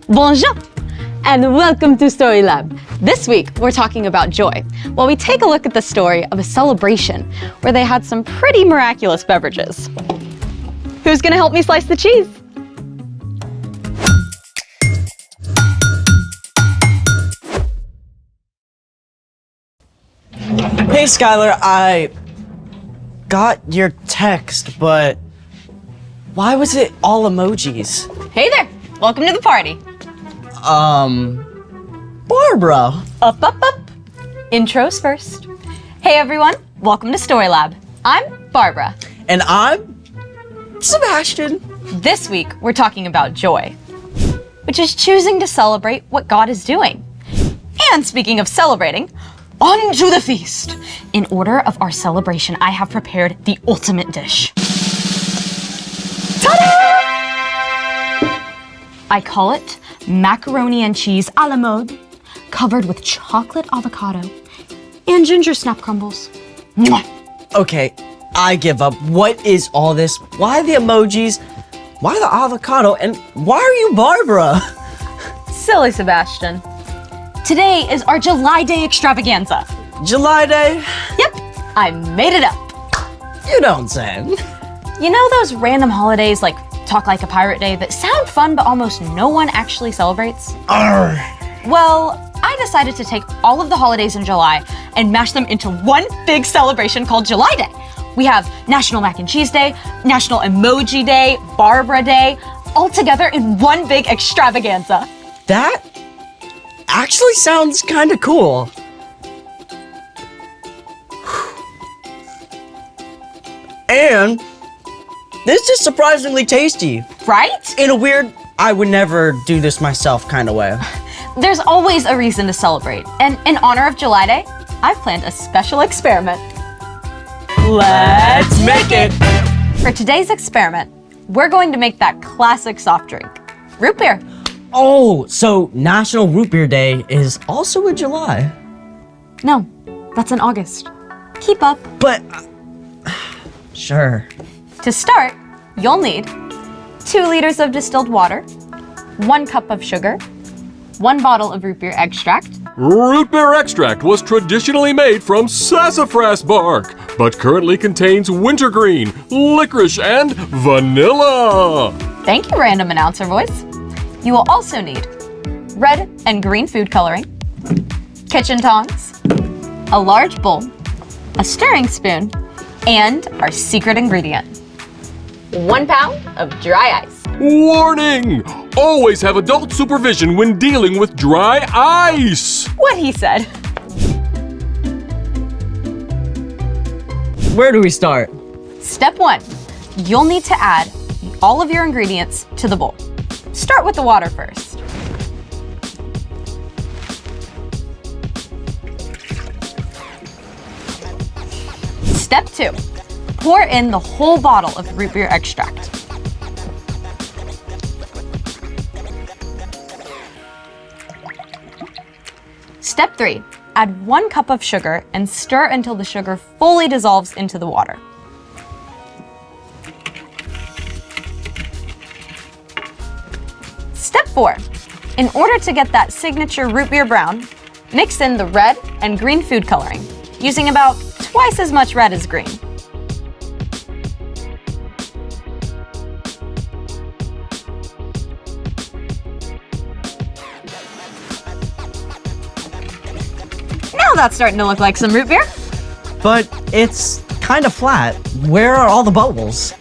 Bonjour, and welcome to Story Lab. This week, we're talking about joy, while we take a look at the story of a celebration where they had some pretty miraculous beverages. Who's gonna help me slice the cheese? Hey Skylar, I got your text, but why was it all emojis? Hey there, welcome to the party. Barbara. Up. Intros first. Hey everyone, welcome to Story Lab. I'm Barbara. And I'm Sebastian. This week, we're talking about joy, which is choosing to celebrate what God is doing. And speaking of celebrating, on to the feast. In order of our celebration, I have prepared the ultimate dish. Ta-da! I call it macaroni and cheese a la mode, covered with chocolate avocado and ginger snap crumbles. Mwah! Okay, I give up. What is all this? Why the emojis? Why the avocado? And why are you Barbara? Silly Sebastian. Today is our July Day extravaganza. July Day? Yep, I made it up. You don't say. You know those random holidays like Talk Like a Pirate Day that sound fun but almost no one actually celebrates? Arr. Well, I decided to take all of the holidays in July and mash them into one big celebration called July Day. We have National Mac and Cheese Day, National Emoji Day, Barbara Day, all together in one big extravaganza. That actually sounds kind of cool. And this is surprisingly tasty. Right? In a weird, I would never do this myself kind of way. There's always a reason to celebrate, and in honor of July Day, I've planned a special experiment. Let's make it! For today's experiment, we're going to make that classic soft drink, root beer. Oh, so National Root Beer Day is also in July. No, that's in August. Keep up. But, sure. To start, you'll need 2 liters of distilled water, 1 cup of sugar, 1 bottle of root beer extract. Root beer extract was traditionally made from sassafras bark, but currently contains wintergreen, licorice, and vanilla. Thank you, random announcer voice. You will also need red and green food coloring, kitchen tongs, a large bowl, a stirring spoon, and our secret ingredient, 1 pound of dry ice. Warning! Always have adult supervision when dealing with dry ice. What he said. Where do we start? Step 1, you'll need to add all of your ingredients to the bowl. Start with the water first. Step 2, pour in the whole bottle of root beer extract. Step 3, add 1 cup of sugar and stir until the sugar fully dissolves into the water. Step 4, in order to get that signature root beer brown, mix in the red and green food coloring, using about twice as much red as green. Now that's starting to look like some root beer. But it's kind of flat. Where are all the bubbles?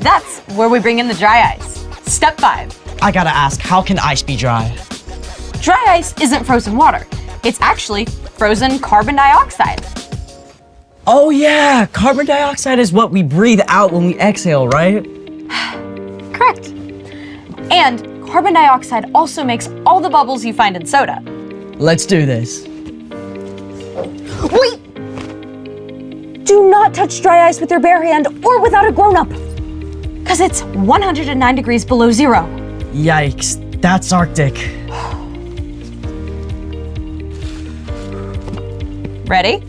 That's where we bring in the dry ice. Step 5. I gotta ask, how can ice be dry? Dry ice isn't frozen water. It's actually frozen carbon dioxide. Oh yeah, carbon dioxide is what we breathe out when we exhale, right? Correct. And carbon dioxide also makes all the bubbles you find in soda. Let's do this. Wait! Do not touch dry ice with your bare hand or without a grown-up, because it's 109 degrees below zero. Yikes, that's Arctic. Ready?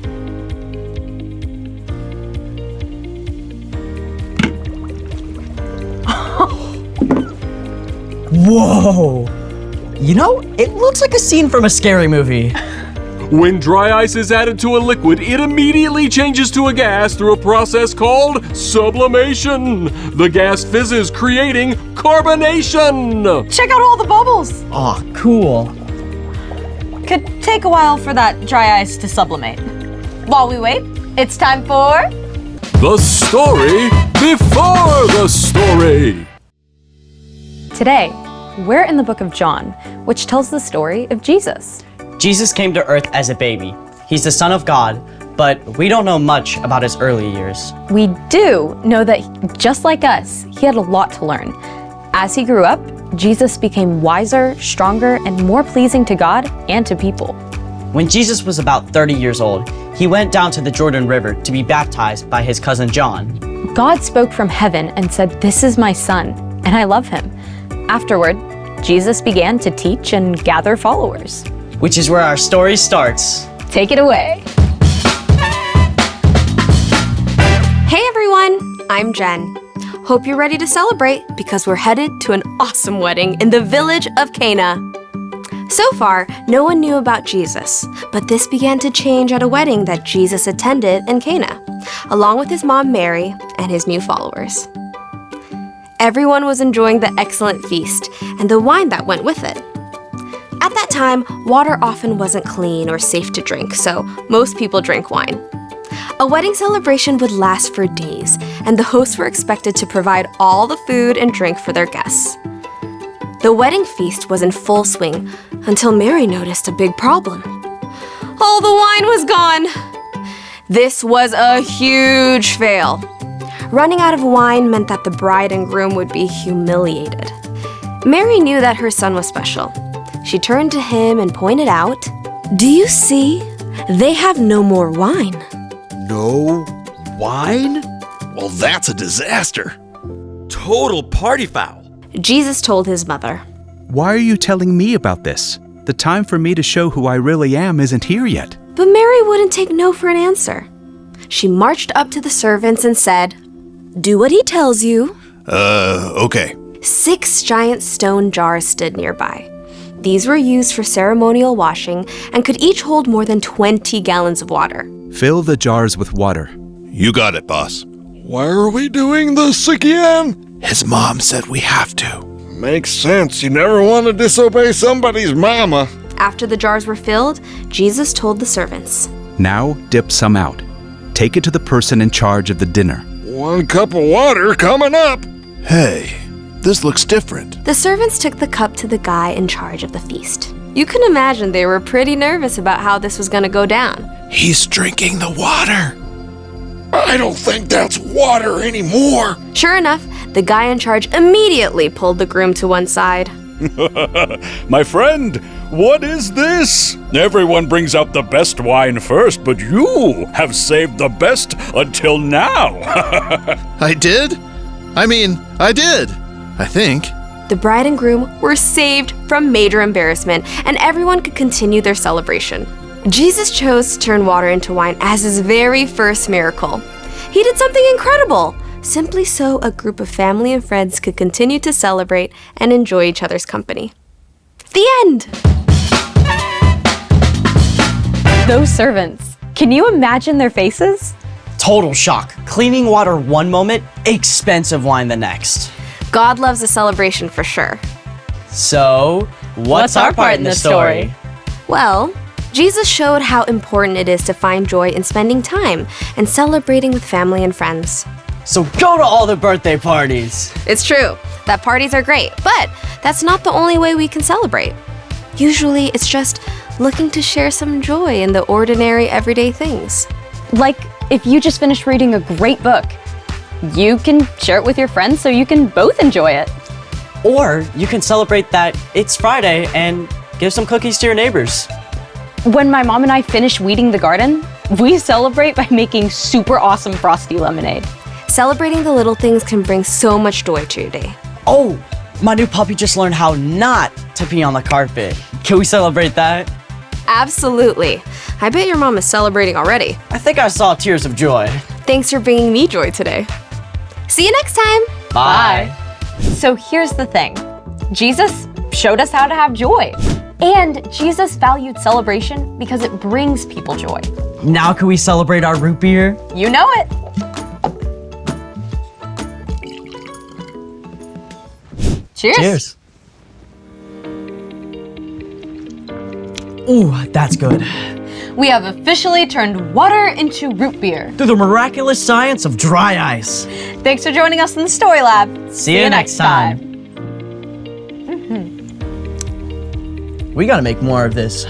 Whoa! You know, it looks like a scene from a scary movie. When dry ice is added to a liquid, it immediately changes to a gas through a process called sublimation. The gas fizzes, creating carbonation. Check out all the bubbles. Aw, cool. Could take a while for that dry ice to sublimate. While we wait, it's time for... The story before the story. Today, we're in the book of John, which tells the story of Jesus. Jesus came to earth as a baby. He's the Son of God, but we don't know much about his early years. We do know that just like us, he had a lot to learn. As he grew up, Jesus became wiser, stronger, and more pleasing to God and to people. When Jesus was about 30 years old, he went down to the Jordan River to be baptized by his cousin John. God spoke from heaven and said, "This is my son, and I love him." Afterward, Jesus began to teach and gather followers. Which is where our story starts. Take it away. Hey everyone, I'm Jen. Hope you're ready to celebrate because we're headed to an awesome wedding in the village of Cana. So far, no one knew about Jesus, but this began to change at a wedding that Jesus attended in Cana, along with his mom Mary and his new followers. Everyone was enjoying the excellent feast and the wine that went with it. At that time, water often wasn't clean or safe to drink, so most people drank wine. A wedding celebration would last for days, and the hosts were expected to provide all the food and drink for their guests. The wedding feast was in full swing until Mary noticed a big problem. All the wine was gone! This was a huge fail. Running out of wine meant that the bride and groom would be humiliated. Mary knew that her son was special. She turned to him and pointed out, "Do you see? They have no more wine." No wine? Well, that's a disaster. Total party foul. Jesus told his mother, Why are you telling me about this? The time for me to show who I really am isn't here yet. but Mary wouldn't take no for an answer. She marched up to the servants and said, "Do what he tells you." Okay. 6 giant stone jars stood nearby. These were used for ceremonial washing and could each hold more than 20 gallons of water. Fill the jars with water. You got it, boss. Why are we doing this again? His mom said we have to. Makes sense. You never want to disobey somebody's mama. After the jars were filled, Jesus told the servants, Now dip some out. Take it to the person in charge of the dinner. 1 cup of water coming up. Hey, this looks different. The servants took the cup to the guy in charge of the feast. You can imagine they were pretty nervous about how this was going to go down. He's drinking the water. I don't think that's water anymore. Sure enough, the guy in charge immediately pulled the groom to one side. My friend, what is this? Everyone brings out the best wine first, but you have saved the best until now. I did? I did. I think. The bride and groom were saved from major embarrassment, and everyone could continue their celebration. Jesus chose to turn water into wine as his very first miracle. He did something incredible, simply so a group of family and friends could continue to celebrate and enjoy each other's company. The end! Those servants, can you imagine their faces? Total shock. Cleaning water one moment, expensive wine the next. God loves a celebration for sure. So, what's our part in the story? Well, Jesus showed how important it is to find joy in spending time and celebrating with family and friends. So go to all the birthday parties. It's true that parties are great, but that's not the only way we can celebrate. Usually, it's just looking to share some joy in the ordinary, everyday things. Like if you just finished reading a great book, you can share it with your friends so you can both enjoy it. Or you can celebrate that it's Friday and give some cookies to your neighbors. When my mom and I finish weeding the garden, we celebrate by making super awesome frosty lemonade. Celebrating the little things can bring so much joy to your day. Oh, my new puppy just learned how not to pee on the carpet. Can we celebrate that? Absolutely. I bet your mom is celebrating already. I think I saw tears of joy. Thanks for bringing me joy today. See you next time. Bye. So here's the thing. Jesus showed us how to have joy. And Jesus valued celebration because it brings people joy. Now can we celebrate our root beer? You know it. Cheers. Cheers. Ooh, that's good. We have officially turned water into root beer. Through the miraculous science of dry ice. Thanks for joining us in the Story Lab. See you next time. We gotta make more of this.